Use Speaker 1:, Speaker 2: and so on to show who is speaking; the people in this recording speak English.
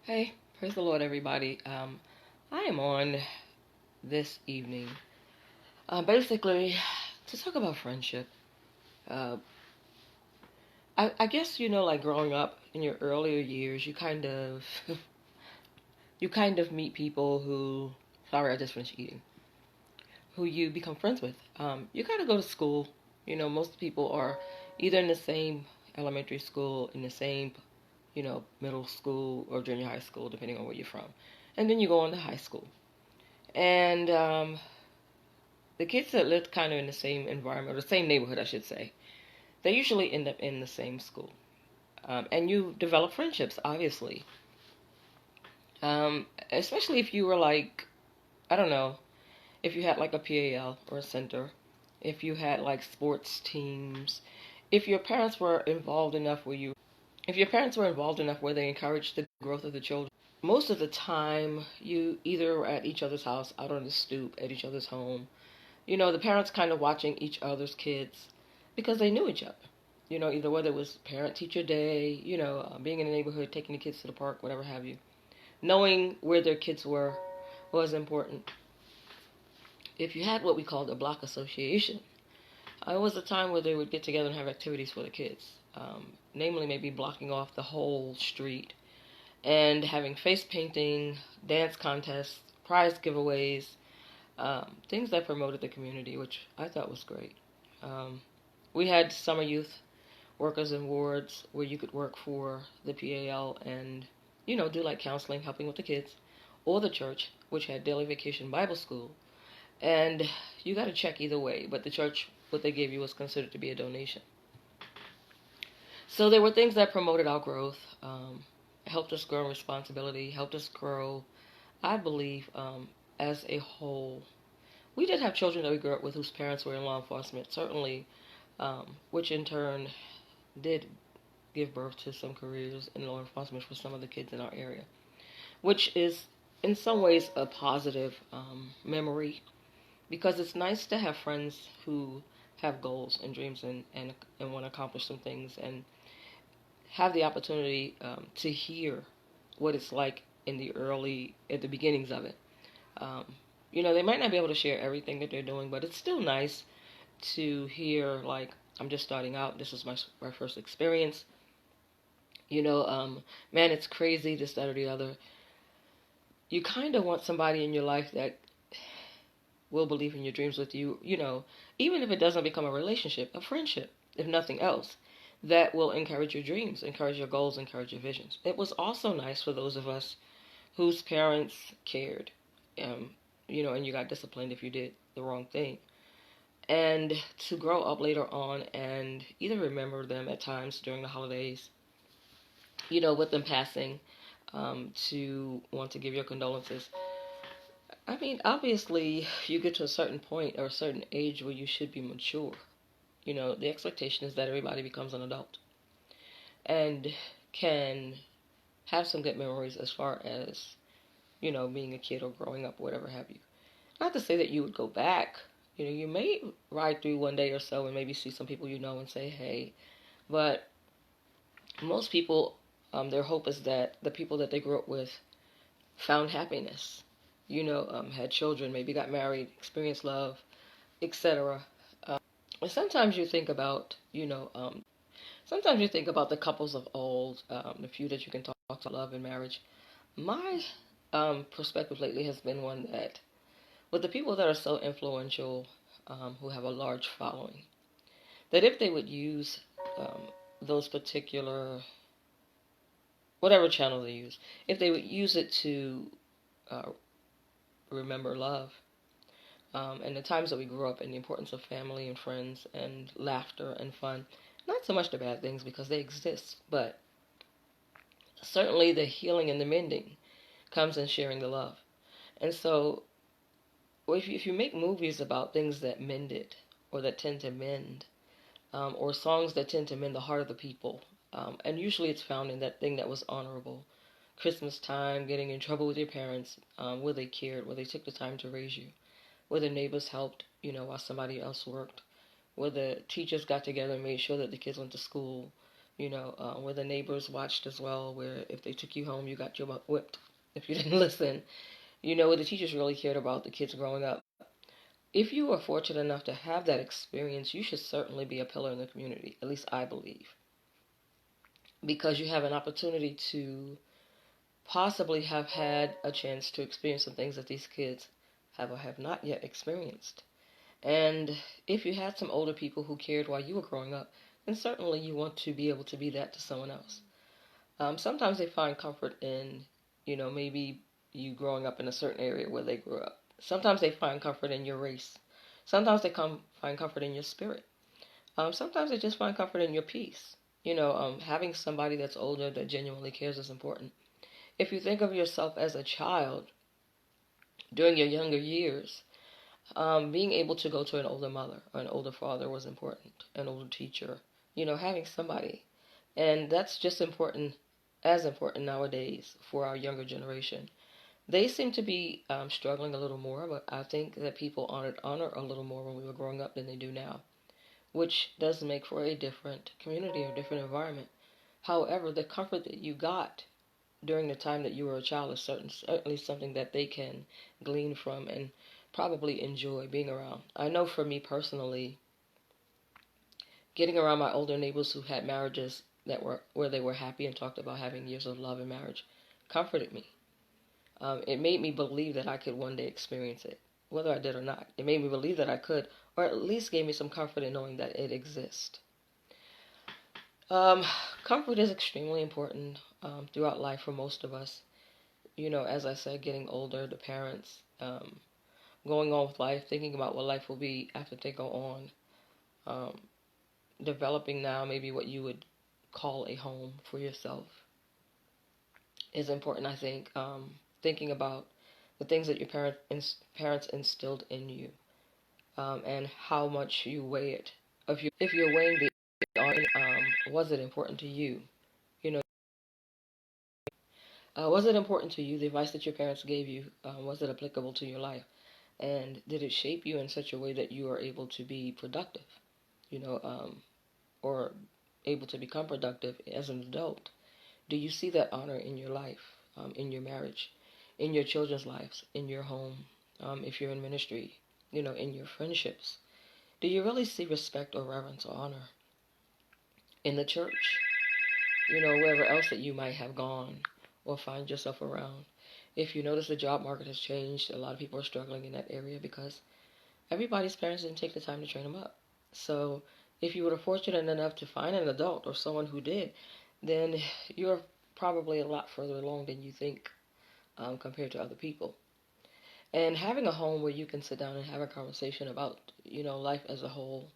Speaker 1: Hey, praise the Lord, everybody. I am on this evening, basically, to talk about friendship. Uh, I guess like growing up in your earlier years, you kind of meet people who, sorry, I just finished eating, who you become friends with. You kind of go to school. Most people are either in the same elementary school, in the same, middle school or junior high school, depending on where you're from, and then you go on to high school. And the kids that live kind of in the same environment, or the same neighborhood, I should say, they usually end up in the same school. And you develop friendships, obviously. Especially if you were like, I don't know, if you had like a PAL or a center, if you had like sports teams, if your parents were involved enough if your parents were involved enough where they encouraged the growth of the children. Most of the time, you either were at each other's house, out on the stoop, at each other's home. The parents kind of watching each other's kids because they knew each other. Either whether it was parent teacher day, being in the neighborhood, taking the kids to the park, whatever have you. Knowing where their kids were was important. If you had what we called a block association, it was a time where they would get together and have activities for the kids. Namely, maybe blocking off the whole street and having face painting, dance contests, prize giveaways, things that promoted the community, which I thought was great. Um, we had summer youth workers and wards where you could work for the PAL and, do like counseling, helping with the kids, or the church, which had daily vacation Bible school. And you got to check either way, but the church, what they gave you was considered to be a donation. So there were things that promoted our growth, helped us grow in responsibility, helped us grow, I believe, as a whole. We did have children that we grew up with whose parents were in law enforcement, certainly, which in turn did give birth to some careers in law enforcement for some of the kids in our area, which is in some ways a positive memory because it's nice to have friends who have goals and dreams and want to accomplish some things and have the opportunity to hear what it's like at the beginnings of it. Um, they might not be able to share everything that they're doing, but it's still nice to hear, like, I'm just starting out. This is my first experience. Man, it's crazy, this, that, or the other. You kind of want somebody in your life that will believe in your dreams with you, even if it doesn't become a relationship, a friendship, if nothing else, that will encourage your dreams, encourage your goals, encourage your visions. It was also nice for those of us whose parents cared, um, and you got disciplined if you did the wrong thing. And to grow up later on and either remember them at times during the holidays, with them passing, to want to give your condolences. I mean, obviously, you get to a certain point or a certain age where you should be mature. The expectation is that everybody becomes an adult and can have some good memories as far as, being a kid or growing up or whatever have you. Not to say that you would go back. You may ride through one day or so and maybe see some people and say, hey. But most people, their hope is that the people that they grew up with found happiness, had children, maybe got married, experienced love, etc. And sometimes you think about the couples of old, the few that you can talk about love and marriage. My perspective lately has been one that, with the people that are so influential, who have a large following, that if they would use um, those particular, whatever channel they use, if they would use it to uh, remember love, and the times that we grew up and the importance of family and friends and laughter and fun. Not so much the bad things because they exist, but certainly the healing and the mending comes in sharing the love. And so, if you make movies about things that mend it or that tend to mend, or songs that tend to mend the heart of the people, and usually it's found in that thing that was honorable. Christmas time, getting in trouble with your parents, where they cared, where they took the time to raise you, where the neighbors helped, while somebody else worked, where the teachers got together and made sure that the kids went to school, where the neighbors watched as well, where if they took you home, you got your butt whipped if you didn't listen. Where the teachers really cared about the kids growing up. If you are fortunate enough to have that experience, you should certainly be a pillar in the community, at least I believe, because you have an opportunity to possibly have had a chance to experience some things that these kids have or have not yet experienced. And if you had some older people who cared while you were growing up, then certainly you want to be able to be that to someone else. Sometimes they find comfort in, maybe you growing up in a certain area where they grew up. Sometimes they find comfort in your race. Sometimes they find comfort in your spirit. Sometimes they just find comfort in your peace. Having somebody that's older that genuinely cares is important. If you think of yourself as a child during your younger years, being able to go to an older mother or an older father was important, an older teacher, having somebody. And that's just important, as important nowadays for our younger generation. They seem to be struggling a little more, but I think that people honored honor a little more when we were growing up than they do now, which does make for a different community or different environment. However, the comfort that you got during the time that you were a child is certainly something that they can glean from and probably enjoy being around. I know for me personally, getting around my older neighbors who had marriages that were where they were happy and talked about having years of love and marriage comforted me. It made me believe that I could one day experience it, whether I did or not. It made me believe that I could, or at least gave me some comfort in knowing that it exists. Um, Comfort is extremely important throughout life for most of us. As I said, getting older, the parents, going on with life, thinking about what life will be after they go on, um, developing now maybe what you would call a home for yourself is important, I think. Thinking about the things that your parents instilled in you, and how much you weigh it. If you're weighing the was it important to you? You know, was it important to you? The advice that your parents gave you, was it applicable to your life? And did it shape you in such a way that you are able to be productive? You know, or able to become productive as an adult? Do you see that honor in your life, in your marriage, in your children's lives, in your home, if you're in ministry, in your friendships? Do you really see respect or reverence or honor in the church? Wherever else that you might have gone or find yourself around. If you notice the job market has changed, a lot of people are struggling in that area because everybody's parents didn't take the time to train them up. So if you were fortunate enough to find an adult or someone who did, then you're probably a lot further along than you think, compared to other people. And having a home where you can sit down and have a conversation about, life as a whole,